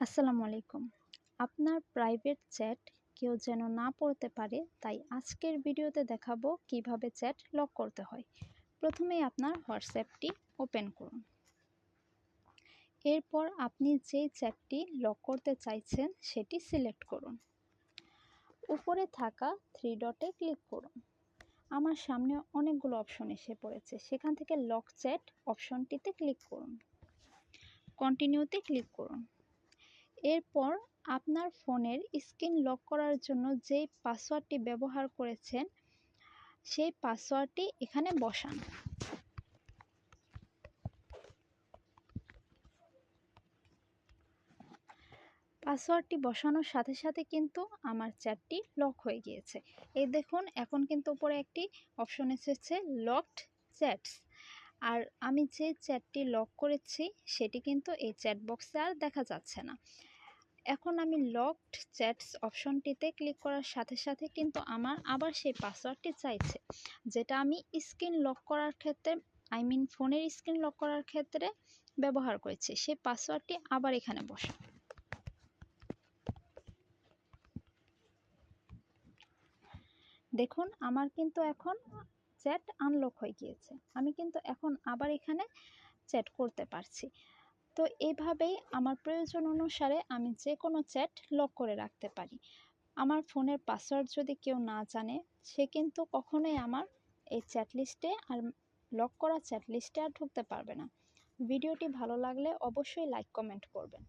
আসসালামু আলাইকুম। আপনার প্রাইভেট চ্যাট কেউ যেন না পড়তে পারে, তাই আজকের ভিডিওতে দেখাবো কিভাবে চ্যাট লক করতে হয়। প্রথমেই আপনার হোয়াটসঅ্যাপটি ওপেন করুন। এরপর আপনি যেই চ্যাটটি লক করতে চাইছেন সেটি সিলেক্ট করুন। উপরে থাকা থ্রি ডটে ক্লিক করুন। আমার সামনে অনেকগুলো অপশন এসে পড়েছে, সেখান থেকে লক চ্যাট অপশনটিতে ক্লিক করুন। কন্টিনিউতে ক্লিক করুন। এরপর আপনার ফোনের স্ক্রিন লক করার জন্য যেই পাসওয়ার্ডটি ব্যবহার করেছেন সেই পাসওয়ার্ডটি এখানে বসান। পাসওয়ার্ডটি বসানোর সাথে সাথে কিন্তু আমার চ্যাটটি লক হয়ে গিয়েছে। এই দেখুন, এখন কিন্তু উপরে একটি অপশন এসেছে লকড চ্যাটস। আর আমি যে চ্যাটটি লক করেছি সেটি কিন্তু এই চ্যাট বক্সে আর দেখা যাচ্ছে না। এখন আমি লকড চ্যাটস অপশনটিতে ক্লিক করার সাথে সাথে কিন্তু আমার আবার সেই পাসওয়ার্ডটি চাইছে, যেটা আমি স্ক্রিন লক করার ক্ষেত্রে ফোনের স্ক্রিন লক করার ক্ষেত্রে ব্যবহার করেছি। সেই পাসওয়ার্ডটি আবার এখানে বসা। দেখুন, আমার কিন্তু এখন চ্যাট আনলক হয়ে গিয়েছে। আমি কিন্তু এখন আবার এখানে চ্যাট করতে পারছি। তো এইভাবেই আমার প্রয়োজন অনুসারে আমি যে কোনো চ্যাট লক করে রাখতে পারি। আমার ফোনের পাসওয়ার্ড যদি কেউ না জানে, সে কিন্তু কখনোই আমার এই চ্যাট লিস্টে আর লক করা চ্যাট লিস্টে আর ঢুকতে পারবে না। ভিডিওটি ভালো লাগলে অবশ্যই লাইক কমেন্ট করবেন।